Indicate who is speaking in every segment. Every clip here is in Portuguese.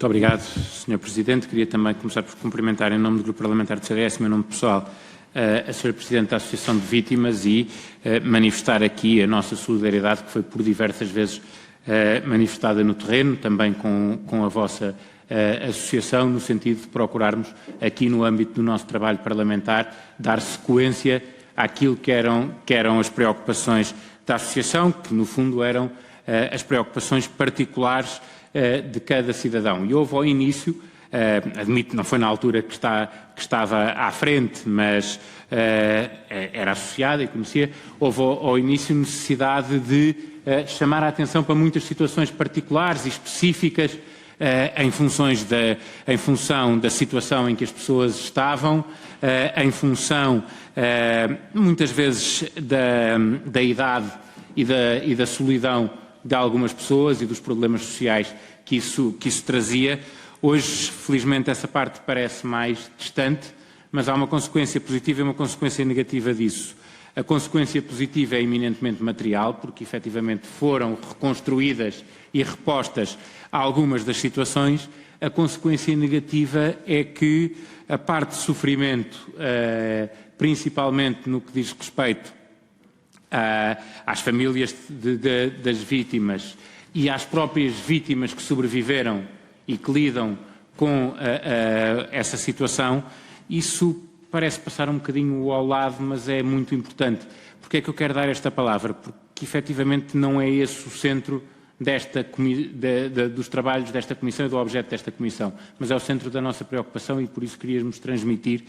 Speaker 1: Muito obrigado, Sr. Presidente. Queria também começar por cumprimentar, em nome do Grupo Parlamentar do CDS, meu nome pessoal, a Sra. Presidente da Associação de Vítimas e manifestar aqui a nossa solidariedade, que foi por diversas vezes manifestada no terreno, também com a vossa associação, no sentido de procurarmos, aqui no âmbito do nosso trabalho parlamentar, dar sequência àquilo que eram as preocupações da associação, que no fundo eram as preocupações particulares de cada cidadão. E houve ao início, admito que não foi na altura que estava à frente, mas era associada e conhecia, houve ao início necessidade de chamar a atenção para muitas situações particulares e específicas em função da situação em que as pessoas estavam, em função, muitas vezes, da idade e da solidão de algumas pessoas e dos problemas sociais que isso trazia. Hoje, felizmente, essa parte parece mais distante, mas há uma consequência positiva e uma consequência negativa disso. A consequência positiva é eminentemente material, porque efetivamente foram reconstruídas e repostas algumas das situações. A consequência negativa é que a parte de sofrimento, principalmente no que diz respeito às famílias das vítimas e às próprias vítimas que sobreviveram e que lidam com essa situação, isso parece passar um bocadinho ao lado, mas é muito importante. Porque é que eu quero dar esta palavra? Porque efetivamente não é esse o centro dos trabalhos desta Comissão e do objeto desta Comissão, mas é o centro da nossa preocupação e por isso queríamos transmitir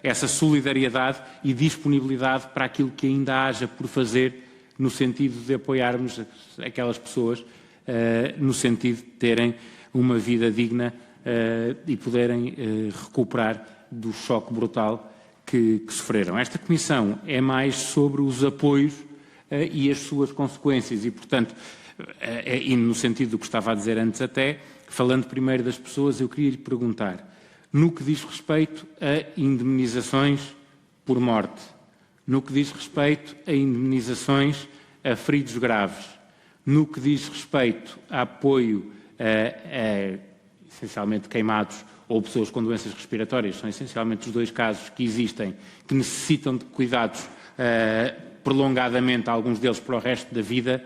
Speaker 1: essa solidariedade e disponibilidade para aquilo que ainda haja por fazer no sentido de apoiarmos aquelas pessoas, no sentido de terem uma vida digna e poderem recuperar do choque brutal que sofreram. Esta Comissão é mais sobre os apoios e as suas consequências e, portanto, e no sentido do que estava a dizer antes até, falando primeiro das pessoas, eu queria lhe perguntar, no que diz respeito a indemnizações por morte, no que diz respeito a indemnizações a feridos graves, no que diz respeito a apoio a essencialmente queimados ou pessoas com doenças respiratórias, são essencialmente os dois casos que existem, que necessitam de cuidados prolongadamente, alguns deles para o resto da vida,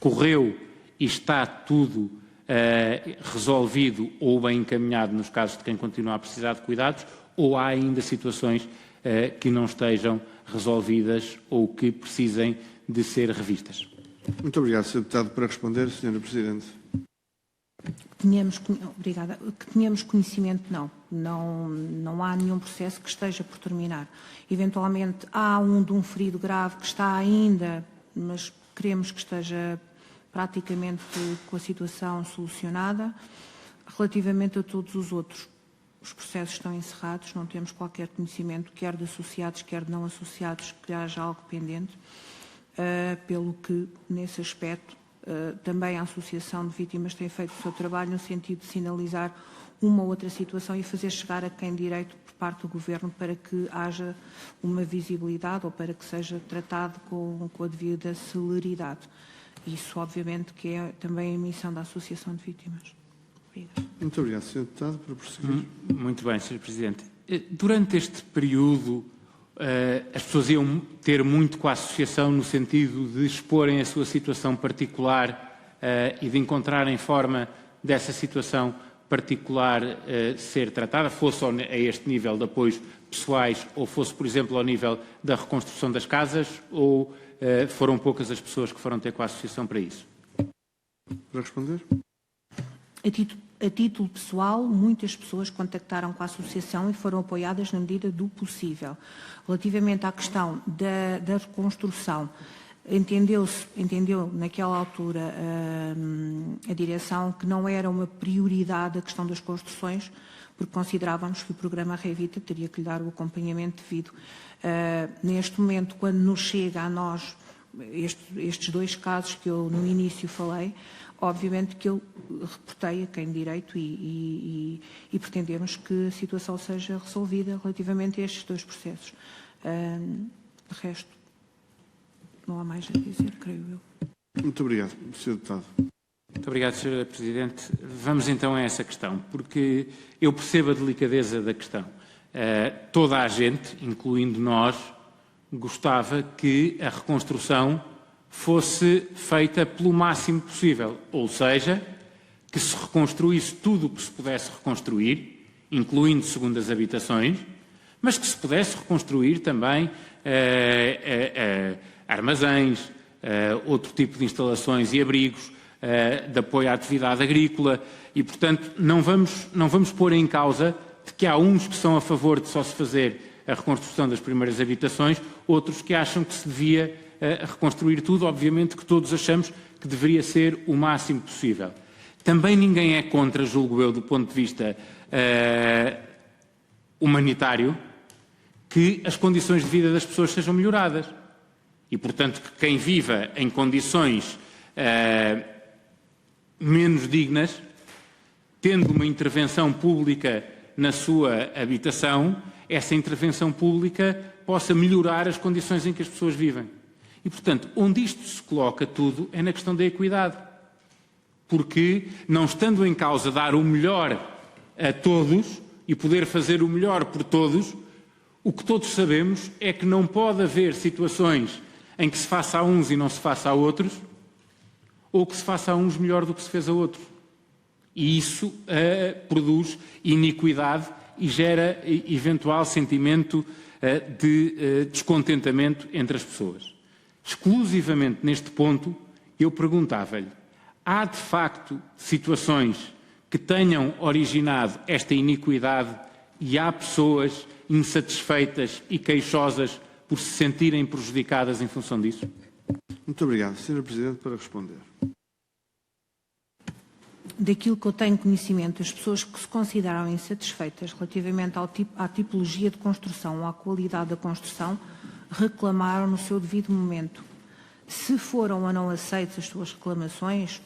Speaker 1: correu e está tudo resolvido ou bem encaminhado nos casos de quem continua a precisar de cuidados, ou há ainda situações que não estejam resolvidas ou que precisem de ser revistas?
Speaker 2: Muito obrigado, Sr. Deputado. Para responder, Sra. Presidente.
Speaker 3: Obrigada. Que tenhamos conhecimento, não há nenhum processo que esteja por terminar. Eventualmente há de um ferido grave que está ainda, mas queremos que esteja praticamente com a situação solucionada. Relativamente a todos os outros, os processos estão encerrados, não temos qualquer conhecimento, quer de associados, quer de não associados, que haja algo pendente, pelo que, nesse aspecto, também a Associação de Vítimas tem feito o seu trabalho no sentido de sinalizar uma ou outra situação e fazer chegar a quem direito por parte do Governo para que haja uma visibilidade ou para que seja tratado com a devida celeridade. Isso, obviamente, que é também a missão da Associação de Vítimas. Obrigada.
Speaker 2: Muito obrigado, Sr. Deputado. Para prosseguir.
Speaker 1: Muito bem, Sr. Presidente. Durante este período, as pessoas iam ter muito com a Associação no sentido de exporem a sua situação particular e de encontrarem forma dessa situação particular ser tratada, fosse a este nível de apoios pessoais ou fosse, por exemplo, ao nível da reconstrução das casas, ou foram poucas as pessoas que foram ter com a Associação para isso?
Speaker 2: Para responder.
Speaker 3: A título pessoal, muitas pessoas contactaram com a Associação e foram apoiadas na medida do possível. Relativamente à questão da reconstrução, entendeu naquela altura a direção que não era uma prioridade a questão das construções, porque considerávamos que o programa Revita teria que lhe dar o acompanhamento devido. Neste momento, quando nos chega a nós estes dois casos que eu no início falei, obviamente que eu reportei a quem direito e pretendemos que a situação seja resolvida relativamente a estes dois processos. De resto, não há mais a dizer, creio eu.
Speaker 2: Muito obrigado, Sr. Deputado.
Speaker 1: Muito obrigado, Sr. Presidente. Vamos então a essa questão, porque eu percebo a delicadeza da questão. Toda a gente, incluindo nós, gostava que a reconstrução fosse feita pelo máximo possível, ou seja, que se reconstruísse tudo o que se pudesse reconstruir, incluindo segundas habitações, mas que se pudesse reconstruir também armazéns, outro tipo de instalações e abrigos, de apoio à atividade agrícola e, portanto, não vamos pôr em causa de que há uns que são a favor de só se fazer a reconstrução das primeiras habitações, outros que acham que se devia reconstruir tudo. Obviamente que todos achamos que deveria ser o máximo possível. Também ninguém é contra, julgo eu, do ponto de vista humanitário, que as condições de vida das pessoas sejam melhoradas. E, portanto, que quem viva em condições menos dignas, tendo uma intervenção pública na sua habitação, essa intervenção pública possa melhorar as condições em que as pessoas vivem. E, portanto, onde isto se coloca tudo é na questão da equidade. Porque, não estando em causa dar o melhor a todos e poder fazer o melhor por todos, o que todos sabemos é que não pode haver situações em que se faça a uns e não se faça a outros, ou que se faça a uns melhor do que se fez a outros. E isso produz iniquidade e gera eventual sentimento de descontentamento entre as pessoas. Exclusivamente neste ponto, eu perguntava-lhe: há de facto situações que tenham originado esta iniquidade e há pessoas insatisfeitas e queixosas por se sentirem prejudicadas em função disso?
Speaker 2: Muito obrigado. Sr. Presidente, para responder.
Speaker 3: Daquilo que eu tenho conhecimento, as pessoas que se consideram insatisfeitas relativamente à tipologia de construção ou à qualidade da construção, reclamaram no seu devido momento. Se foram ou não aceitas as suas reclamações,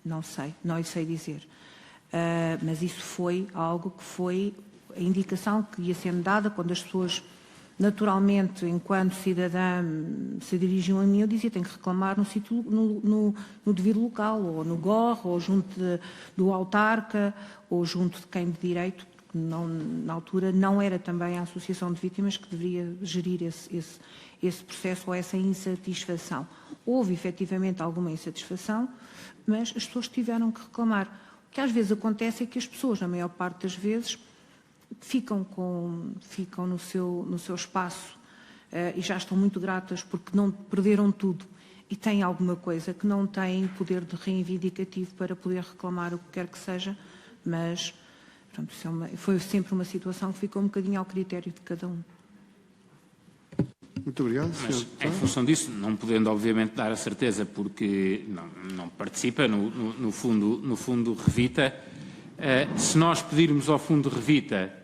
Speaker 3: não sei, não lhe sei dizer. Mas isso foi algo que foi a indicação que ia sendo dada quando as pessoas, naturalmente, enquanto cidadã, se dirigiam a mim, eu dizia: tenho que reclamar no sítio, no devido local, ou no GOR, ou junto do autarca, ou junto de quem de direito, porque não, na altura não era também a Associação de Vítimas que deveria gerir esse processo ou essa insatisfação. Houve efetivamente alguma insatisfação, mas as pessoas tiveram que reclamar. O que às vezes acontece é que as pessoas, na maior parte das vezes, ficam no seu espaço e já estão muito gratas porque não perderam tudo e têm alguma coisa que não têm poder de reivindicativo para poder reclamar o que quer que seja, mas pronto, foi sempre uma situação que ficou um bocadinho ao critério de cada um.
Speaker 2: Muito obrigado,
Speaker 1: Mas, em função disso, não podendo obviamente dar a certeza porque não participa, no fundo Revita, se nós pedirmos ao fundo Revita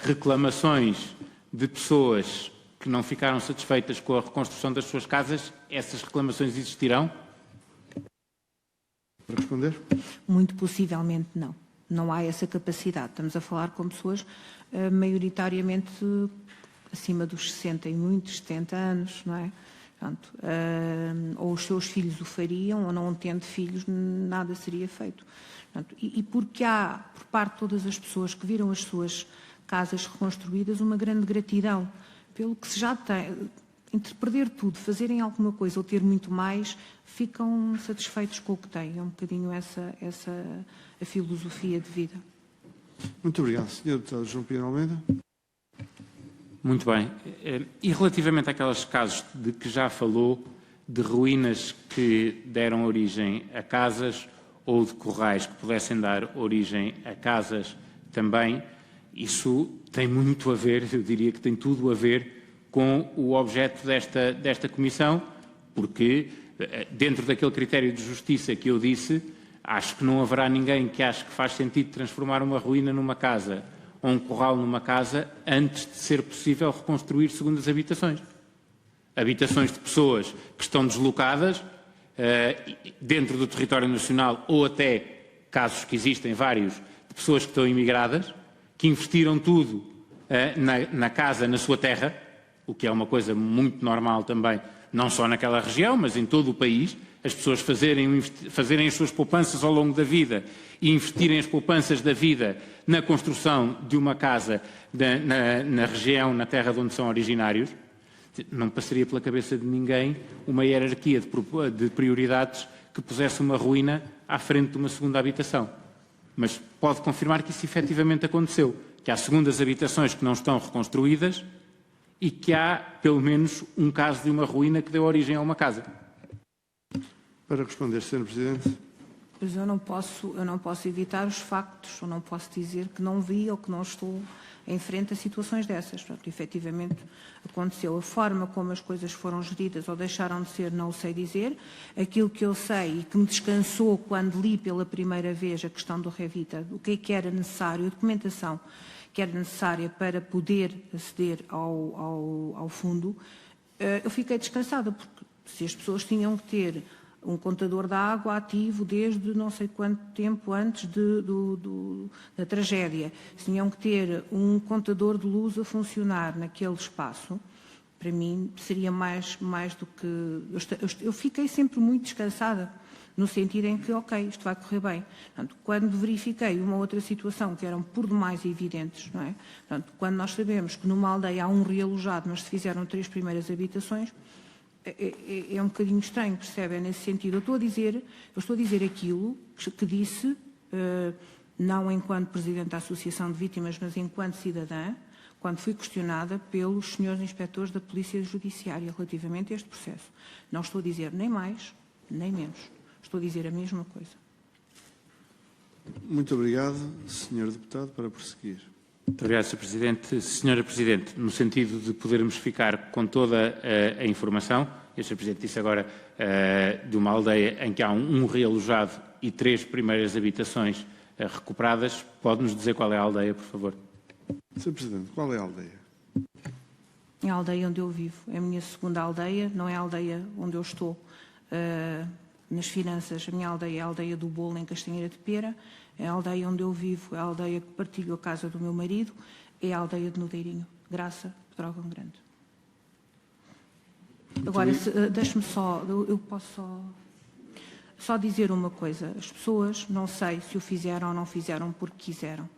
Speaker 1: reclamações de pessoas que não ficaram satisfeitas com a reconstrução das suas casas, essas reclamações existirão?
Speaker 2: Para responder?
Speaker 3: Muito possivelmente não. Não há essa capacidade. Estamos a falar com pessoas maioritariamente acima dos 60 e muitos 70 anos, não é? Portanto, ou os seus filhos o fariam, ou não tendo filhos, nada seria feito. Portanto, e porque há, por parte de todas as pessoas que viram as suas casas reconstruídas, uma grande gratidão pelo que se já tem. Entre perder tudo, fazerem alguma coisa ou ter muito mais, ficam satisfeitos com o que têm. É um bocadinho essa a filosofia de vida.
Speaker 2: Muito obrigado. Sr. Deputado João Pinheiro Almeida.
Speaker 1: Muito bem. E relativamente àqueles casos de que já falou, de ruínas que deram origem a casas ou de corrais que pudessem dar origem a casas também, isso tem muito a ver, eu diria que tem tudo a ver com o objeto desta comissão, porque dentro daquele critério de justiça que eu disse, acho que não haverá ninguém que ache que faz sentido transformar uma ruína numa casa ou um corral numa casa antes de ser possível reconstruir segundas habitações. Habitações de pessoas que estão deslocadas dentro do território nacional ou até, casos que existem vários, de pessoas que estão imigradas, que investiram tudo na casa, na sua terra, o que é uma coisa muito normal também, não só naquela região, mas em todo o país, as pessoas fazerem as suas poupanças ao longo da vida e investirem as poupanças da vida na construção de uma casa na região, na terra de onde são originários, não passaria pela cabeça de ninguém uma hierarquia de prioridades que pusesse uma ruína à frente de uma segunda habitação. Mas pode confirmar que isso efetivamente aconteceu, que há segundas habitações que não estão reconstruídas e que há, pelo menos, um caso de uma ruína que deu origem a uma casa.
Speaker 2: Para responder, Sr. Presidente.
Speaker 3: Pois eu não posso evitar os factos, eu não posso dizer que não vi ou que não estou em frente a situações dessas. Portanto, efetivamente aconteceu. A forma como as coisas foram geridas ou deixaram de ser, não o sei dizer. Aquilo que eu sei e que me descansou quando li pela primeira vez a questão do Revita, o que é que era necessário, a documentação que era necessária para poder aceder ao fundo, eu fiquei descansada, porque se as pessoas tinham que ter um contador da água ativo desde não sei quanto tempo antes da tragédia, se tinham que ter um contador de luz a funcionar naquele espaço, para mim seria mais do que... Eu fiquei sempre muito descansada, no sentido em que, ok, isto vai correr bem. Portanto, quando verifiquei uma outra situação que eram por demais evidentes, não é? Portanto, quando nós sabemos que numa aldeia há um realojado, mas se fizeram 3 primeiras habitações, é um bocadinho estranho, percebe? É nesse sentido. Eu estou a dizer aquilo que disse, não enquanto Presidente da Associação de Vítimas, mas enquanto cidadã, quando fui questionada pelos senhores inspectores da Polícia Judiciária relativamente a este processo. Não estou a dizer nem mais, nem menos. Estou a dizer a mesma coisa.
Speaker 2: Muito obrigado, Sr. Deputado, para prosseguir.
Speaker 1: Muito obrigado, Sr. Presidente. Sra. Presidente, no sentido de podermos ficar com toda a informação, e o Sr. Presidente disse agora de uma aldeia em que há um realojado e 3 primeiras habitações recuperadas, pode-nos dizer qual é a aldeia, por favor?
Speaker 2: Sr. Presidente, qual é a aldeia?
Speaker 3: É a aldeia onde eu vivo. É a minha segunda aldeia, não é a aldeia onde eu estou nas finanças. A minha aldeia é a aldeia do Bolo, em Castanheira de Pera. É a aldeia onde eu vivo, é a aldeia que partilho a casa do meu marido, é a aldeia de Nudeirinho, Graça, Pedrógão Grande. Agora, deixe-me só, eu posso só dizer uma coisa. As pessoas, não sei se o fizeram ou não fizeram porque quiseram.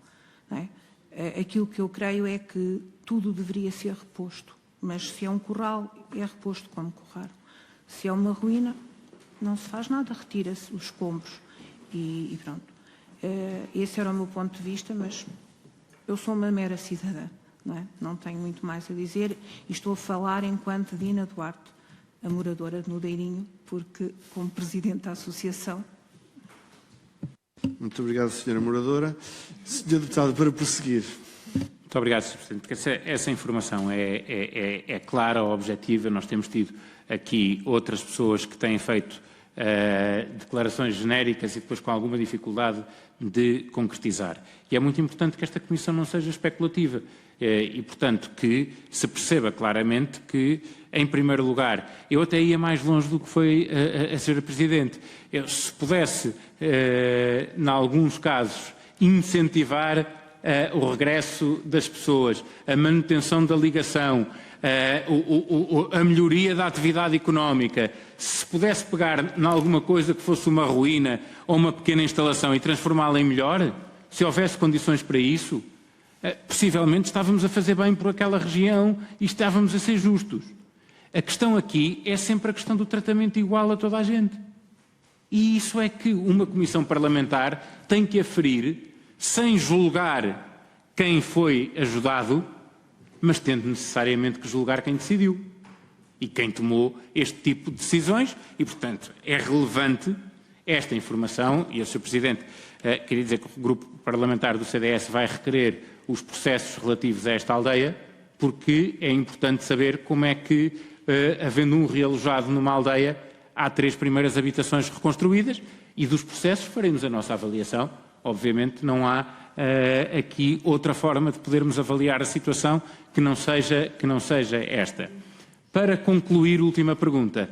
Speaker 3: Não é? Aquilo que eu creio é que tudo deveria ser reposto, mas se é um curral, é reposto como curral. Se é uma ruína, não se faz nada, retira-se os escombros e pronto. Esse era o meu ponto de vista, mas eu sou uma mera cidadã, não é? Não tenho muito mais a dizer e estou a falar enquanto Dina Duarte, a moradora de Nudeirinho, porque como Presidente da Associação.
Speaker 2: Muito obrigado, Sra. Moradora. Sr. Deputado, para prosseguir.
Speaker 1: Muito obrigado, Sr. Presidente, porque essa informação é clara, objetiva. Nós temos tido aqui outras pessoas que têm feito declarações genéricas e depois com alguma dificuldade de concretizar. E é muito importante que esta Comissão não seja especulativa e, portanto, que se perceba claramente que, em primeiro lugar, eu até ia mais longe do que foi a Sra. Presidente. Se pudesse, em alguns casos, incentivar o regresso das pessoas, a manutenção da ligação, a melhoria da atividade económica, se pudesse pegar em alguma coisa que fosse uma ruína ou uma pequena instalação e transformá-la em melhor, se houvesse condições para isso, possivelmente estávamos a fazer bem por aquela região e estávamos a ser justos. A questão aqui é sempre a questão do tratamento igual a toda a gente. E isso é que uma comissão parlamentar tem que aferir sem julgar quem foi ajudado, mas tendo necessariamente que julgar quem decidiu e quem tomou este tipo de decisões e, portanto, é relevante esta informação e o Sr. Presidente queria dizer que o grupo parlamentar do CDS vai requerer os processos relativos a esta aldeia porque é importante saber como é que, havendo um realojado numa aldeia, há 3 primeiras habitações reconstruídas e dos processos faremos a nossa avaliação. Obviamente não há aqui outra forma de podermos avaliar a situação que não seja esta. Para concluir, última pergunta.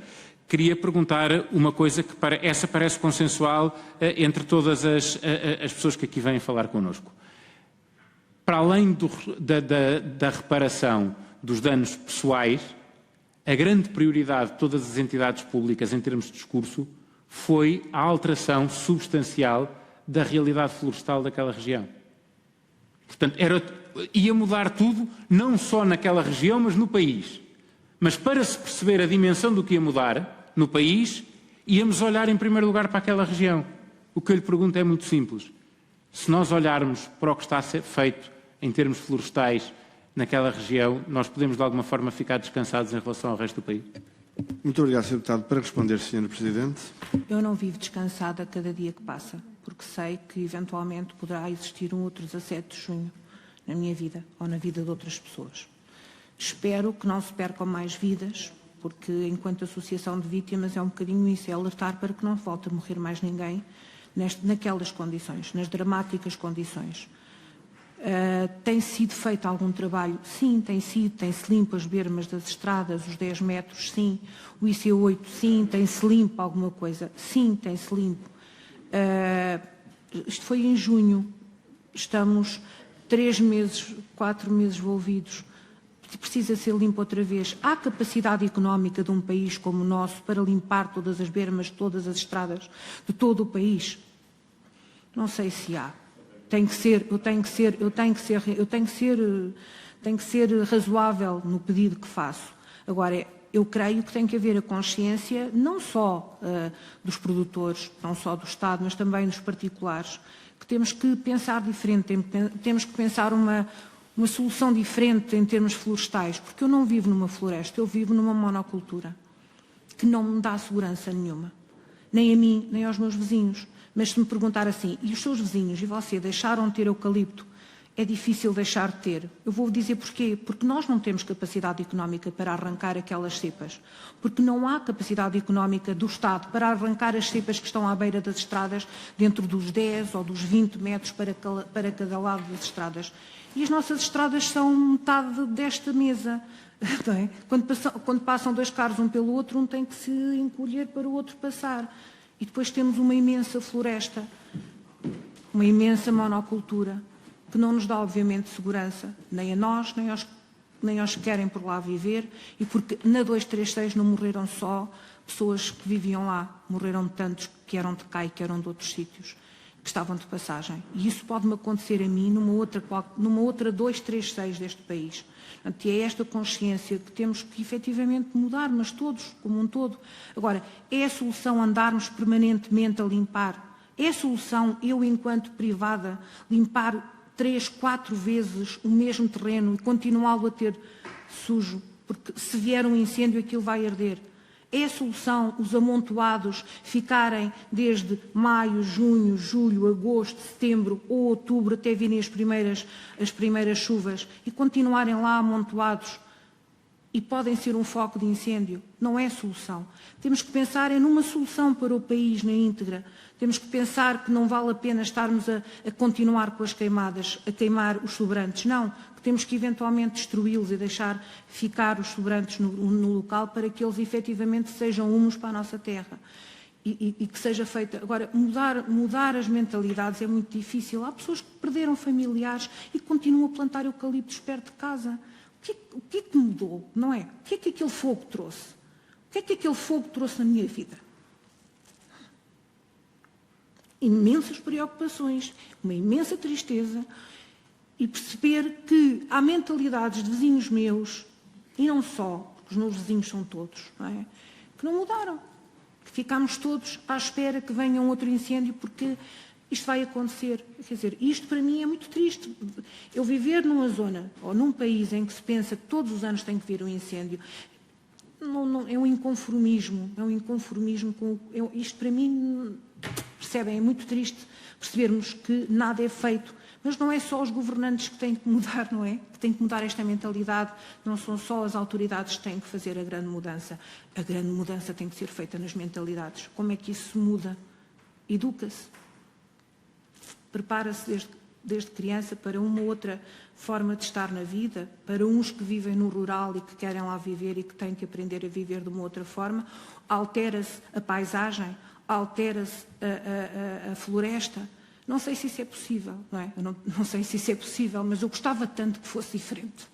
Speaker 1: Queria perguntar uma coisa que essa parece consensual entre todas as pessoas que aqui vêm falar connosco. Para além da reparação dos danos pessoais, a grande prioridade de todas as entidades públicas em termos de discurso foi a alteração substancial da realidade florestal daquela região. Portanto, ia mudar tudo, não só naquela região, mas no país. Mas para se perceber a dimensão do que ia mudar no país, íamos olhar em primeiro lugar para aquela região. O que eu lhe pergunto é muito simples. Se nós olharmos para o que está a ser feito em termos florestais naquela região, nós podemos de alguma forma ficar descansados em relação ao resto do país?
Speaker 2: Muito obrigado, Sr. Deputado. Para responder, Sr. Presidente.
Speaker 3: Eu não vivo descansada cada dia que passa, porque sei que eventualmente poderá existir um outro 17 de junho na minha vida ou na vida de outras pessoas. Espero que não se percam mais vidas, porque enquanto associação de vítimas é um bocadinho isso, é alertar para que não volte a morrer mais ninguém naquelas condições, nas dramáticas condições. Tem sido feito algum trabalho? Sim, tem-se limpo as bermas das estradas, os 10 metros, sim. O IC8, sim, tem-se limpo alguma coisa? Sim, tem-se limpo. Isto foi em junho, estamos 3 meses, 4 meses envolvidos. Precisa ser limpo outra vez. Há capacidade económica de um país como o nosso para limpar todas as bermas, todas as estradas de todo o país? Não sei se há. Tem que ser razoável no pedido que faço. Agora, eu creio que tem que haver a consciência não só dos produtores, não só do Estado, mas também dos particulares, que temos que pensar diferente, temos que pensar uma solução diferente em termos florestais, porque eu não vivo numa floresta, eu vivo numa monocultura, que não me dá segurança nenhuma, nem a mim, nem aos meus vizinhos. Mas se me perguntar assim, e os seus vizinhos e você deixaram de ter eucalipto, é difícil deixar de ter. Eu vou dizer porquê. Porque nós não temos capacidade económica para arrancar aquelas cepas. Porque não há capacidade económica do Estado para arrancar as cepas que estão à beira das estradas, dentro dos 10 ou dos 20 metros para cada lado das estradas. E as nossas estradas são metade desta mesa. Não é? Quando passam 2 carros um pelo outro, um tem que se encolher para o outro passar. E depois temos uma imensa floresta, uma imensa monocultura, que não nos dá, obviamente, segurança, nem a nós, nem aos que querem por lá viver, e porque na 236 não morreram só pessoas que viviam lá, morreram tantos que eram de cá e que eram de outros sítios, que estavam de passagem. E isso pode-me acontecer a mim numa outra 236 deste país. Portanto, é esta consciência que temos que efetivamente mudar, mas todos, como um todo. Agora, é a solução andarmos permanentemente a limpar? É a solução, eu enquanto privada, limpar 3, 4 vezes o mesmo terreno e continuá-lo a ter sujo? Porque se vier um incêndio aquilo vai arder. É a solução os amontoados ficarem desde maio, junho, julho, agosto, setembro ou outubro até virem as primeiras chuvas e continuarem lá amontoados e podem ser um foco de incêndio? Não é solução. Temos que pensar numa solução para o país na íntegra. Temos que pensar que não vale a pena estarmos a continuar com as queimadas, a queimar os sobrantes. Não, que temos que eventualmente destruí-los e deixar ficar os sobrantes no local para que eles efetivamente sejam humus para a nossa terra. E que seja feita. Agora, mudar as mentalidades é muito difícil. Há pessoas que perderam familiares e continuam a plantar eucaliptos perto de casa. O que é que mudou, não é? O que é que aquele fogo trouxe? O que é que aquele fogo trouxe na minha vida? Imensas preocupações, uma imensa tristeza e perceber que há mentalidades de vizinhos meus, e não só, porque os meus vizinhos são todos, não é? Que não mudaram, que ficámos todos à espera que venha um outro incêndio porque isto vai acontecer. Quer dizer, isto para mim é muito triste. Eu viver numa zona ou num país em que se pensa que todos os anos tem que vir um incêndio, não, é um inconformismo, isto para mim, percebem, é muito triste percebermos que nada é feito, mas não é só os governantes que têm que mudar, não é? Que têm que mudar esta mentalidade, não são só as autoridades que têm que fazer a grande mudança tem que ser feita nas mentalidades. Como é que isso se muda? Educa-se, prepara-se desde criança para uma outra forma de estar na vida, para uns que vivem no rural e que querem lá viver e que têm que aprender a viver de uma outra forma, altera-se a paisagem, altera-se a floresta. Não sei se isso é possível, não é? Eu não sei se isso é possível, mas eu gostava tanto que fosse diferente.